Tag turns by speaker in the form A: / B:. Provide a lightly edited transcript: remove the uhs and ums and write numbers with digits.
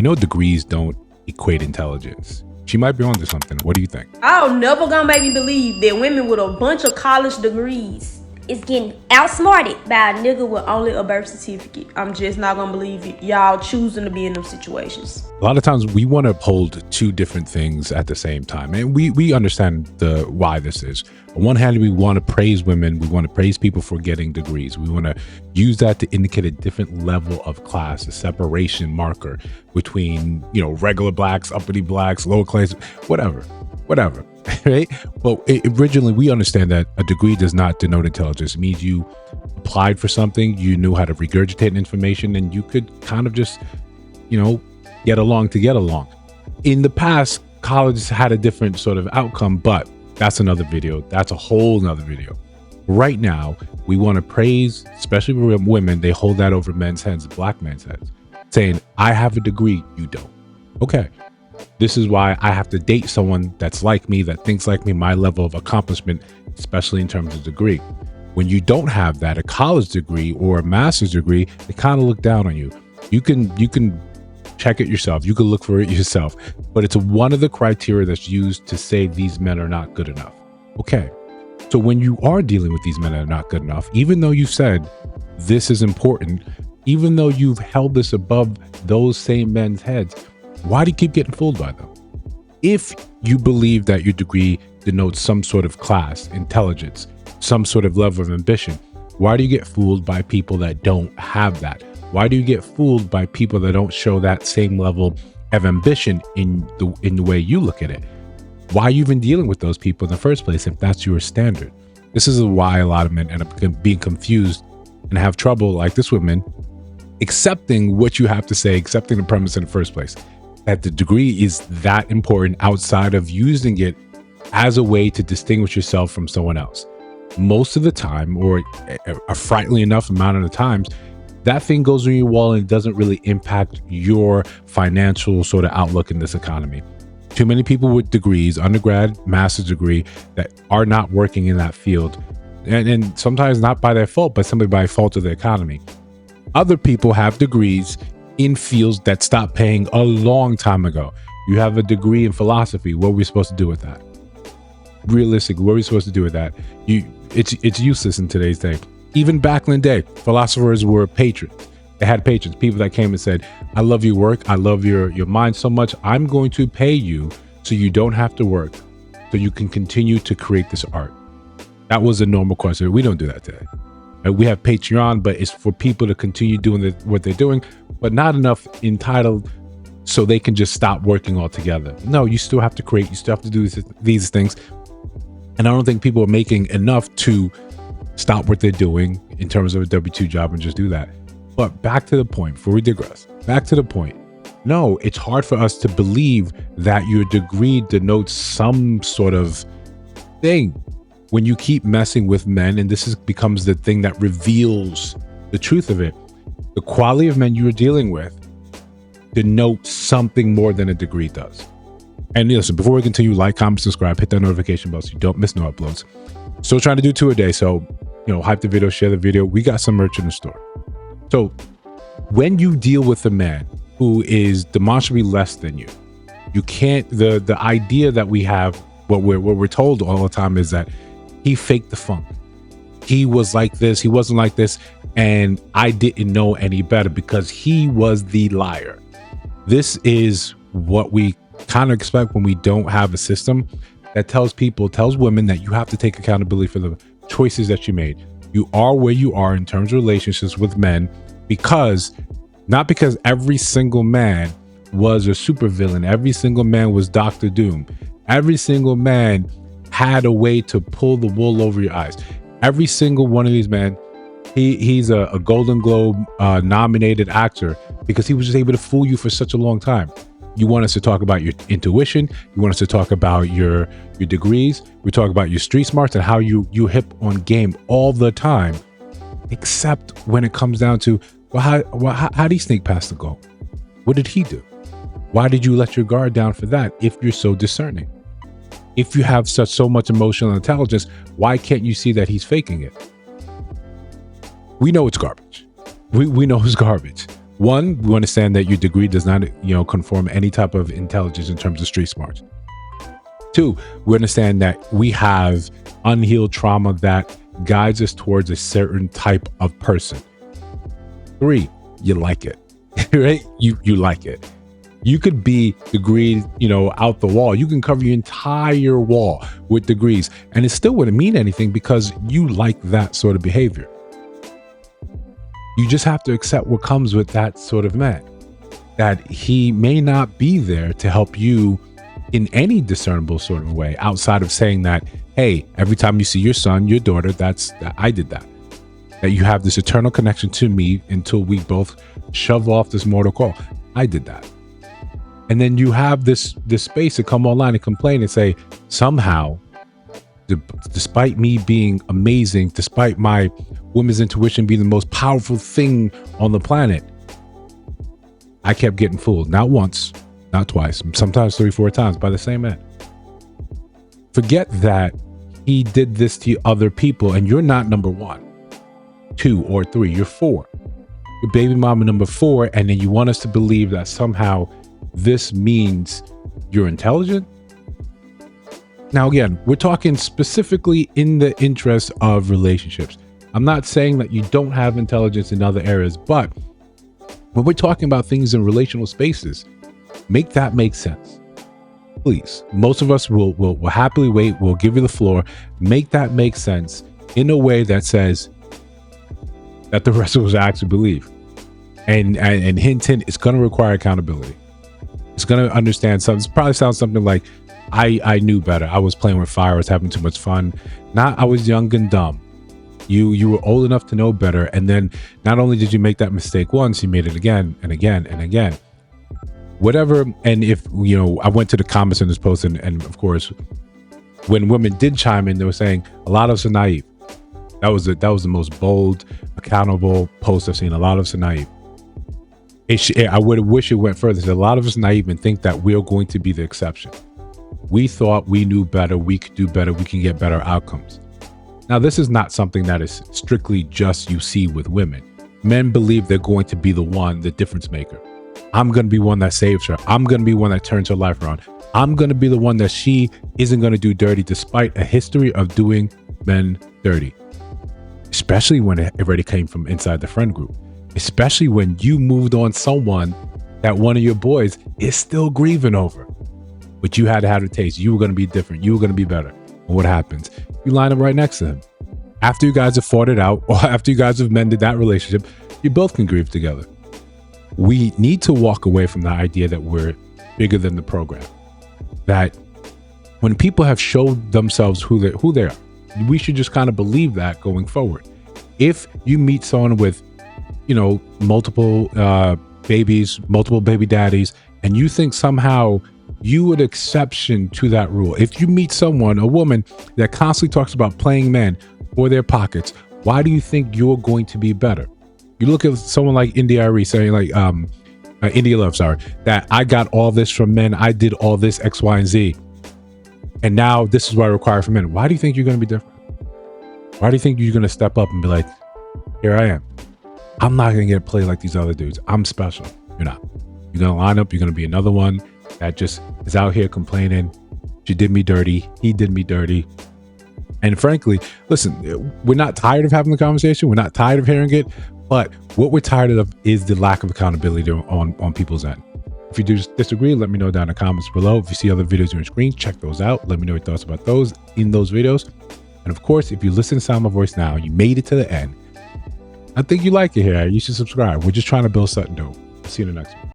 A: we know degrees don't equate intelligence. She might be onto something. What do you think?
B: I'll never gonna make me believe that women with a bunch of college degrees is getting outsmarted by a nigga with only a birth certificate. I'm just not gonna believe it. Y'all choosing to be in them situations.
A: A lot of times we want to uphold two different things at the same time. And we understand why this is. On one hand, we want to praise women. We want to praise people for getting degrees. We want to use that to indicate a different level of class, a separation marker between, regular blacks, uppity blacks, lower class, whatever, right? But originally, we understand that a degree does not denote intelligence. It means you applied for something, you knew how to regurgitate information, and you could kind of just, get along to get along. In the past, college had a different sort of outcome, but that's another video. That's a whole nother video. Right now, we want to praise, especially women, they hold that over men's heads, black men's heads, saying, I have a degree, you don't. Okay. This is why I have to date someone that's like me, that thinks like me, my level of accomplishment, especially in terms of degree. When you don't have that, a college degree or a master's degree, they kind of look down on you. You can check it yourself. You can look for it yourself. But it's one of the criteria that's used to say these men are not good enough. Okay. So when you are dealing with these men that are not good enough, even though you've said this is important, even though you've held this above those same men's heads, why do you keep getting fooled by them? If you believe that your degree denotes some sort of class, intelligence, some sort of level of ambition, why do you get fooled by people that don't have that? Why do you get fooled by people that don't show that same level of ambition in the way you look at it? Why are you even dealing with those people in the first place if that's your standard? This is why a lot of men end up being confused and have trouble, like this woman, accepting what you have to say, accepting the premise in the first place, that the degree is that important outside of using it as a way to distinguish yourself from someone else. Most of the time, or a frightfully enough amount of the times, that thing goes on your wall and it doesn't really impact your financial sort of outlook in this economy. Too many people with degrees, undergrad, master's degree, that are not working in that field. And sometimes not by their fault, but simply by fault of the economy. Other people have degrees in fields that stopped paying a long time ago. You have a degree in philosophy. What are we supposed to do with that? Realistically, what are we supposed to do with that? It's useless in today's day. Even back in the day, philosophers were patrons. They had patrons, people that came and said, I love your work. I love your mind so much. I'm going to pay you so you don't have to work, so you can continue to create this art. That was a normal question. We don't do that today. We have Patreon, but it's for people to continue doing what they're doing, but not enough entitled so they can just stop working altogether. No, you still have to create. You still have to do these things. And I don't think people are making enough to stop what they're doing in terms of a W-2 job and just do that. But back to the point, before we digress, back to the point. No, it's hard for us to believe that your degree denotes some sort of thing when you keep messing with men, and this becomes the thing that reveals the truth of it. The quality of men you're dealing with denotes something more than a degree does. And listen, before we continue, like, comment, subscribe, hit that notification bell so you don't miss no uploads. Still trying to do 2 a day, so hype the video, share the video. We got some merch in the store. So when you deal with a man who is demonstrably less than you, you can't. The idea that we have, what we're told all the time, is that he faked the funk. He was like this, he wasn't like this, and I didn't know any better because he was the liar. This is what we kind of expect when we don't have a system that tells women that you have to take accountability for the choices that you made. You are where you are in terms of relationships with men not because every single man was a supervillain. Every single man was Dr. Doom. Every single man had a way to pull the wool over your eyes. Every single one of these men, he's a Golden Globe nominated actor because he was just able to fool you for such a long time. You want us to talk about your intuition. You want us to talk about your degrees. We talk about your street smarts and how you hip on game all the time, except when it comes down to, how do you sneak past the goal? What did he do? Why did you let your guard down for that if you're so discerning? If you have so much emotional intelligence, why can't you see that he's faking it? We know it's garbage. We know it's garbage. One, we understand that your degree does not, conform any type of intelligence in terms of street smarts. Two, we understand that we have unhealed trauma that guides us towards a certain type of person. Three, you like it, right? You like it. You could be degreed, out the wall. You can cover your entire wall with degrees, and it still wouldn't mean anything because you like that sort of behavior. You just have to accept what comes with that sort of man, that he may not be there to help you in any discernible sort of way outside of saying that, hey, every time you see your son, your daughter, I did that. That you have this eternal connection to me until we both shove off this mortal coil. I did that. And then you have this space to come online and complain and say, somehow, despite me being amazing, despite my women's intuition being the most powerful thing on the planet, I kept getting fooled. Not once, not twice, sometimes 3-4 times by the same man. Forget that he did this to other people and you're not number 1, 2, or 3, you're 4. Your baby mama number 4, and then you want us to believe that somehow this means you're intelligent? Now, again, we're talking specifically in the interest of relationships. I'm not saying that you don't have intelligence in other areas, but when we're talking about things in relational spaces, make that make sense. Please. Most of us will happily wait. We'll give you the floor. Make that make sense in a way that says that the rest of us actually believe. And hint, it's going to require accountability. It's going to understand something. It probably sounds something like, I knew better. I was playing with fire. I was having too much fun. Not I was young and dumb. You were old enough to know better. And then not only did you make that mistake once, you made it again and again and again. Whatever. And if, I went to the comments in this post and of course, when women did chime in, they were saying a lot of us are naive. That was the most bold, accountable post I've seen. A lot of us are naive. I would wish it went further. So a lot of us are naive and think that we're going to be the exception. We thought we knew better, we could do better, we can get better outcomes. Now, this is not something that is strictly just you see with women. Men believe they're going to be the difference maker. I'm going to be one that saves her. I'm going to be one that turns her life around. I'm going to be the one that she isn't going to do dirty despite a history of doing men dirty. Especially when it already came from inside the friend group. Especially when you moved on someone that one of your boys is still grieving over. But you had to have a taste. You were going to be different. You were going to be better. And what happens? You line up right next to him. After you guys have fought it out, or after you guys have mended that relationship, you both can grieve together. We need to walk away from the idea that we're bigger than the program. That when people have showed themselves who they are, we should just kind of believe that going forward. If you meet someone with, multiple babies, multiple baby daddies, and you think somehow you would exception to that rule. If you meet a woman that constantly talks about playing men or their pockets, why do you think you're going to be better? You look at someone like India saying India Love, that I got all this from men. I did all this X, Y, and Z. And now this is what I require from men. Why do you think you're going to be different? Why do you think you're going to step up and be like, here I am. I'm not going to get played like these other dudes. I'm special. You're not. You're going to line up. You're going to be another one that just is out here complaining. She did me dirty. He did me dirty. And frankly, listen, we're not tired of having the conversation. We're not tired of hearing it. But what we're tired of is the lack of accountability on people's end. If you do disagree, let me know down in the comments below. If you see other videos on your screen, check those out. Let me know your thoughts about those in those videos. And of course, if you listen to Sound My Voice now, you made it to the end, I think you like it here. You should subscribe. We're just trying to build something dope. See you in the next one.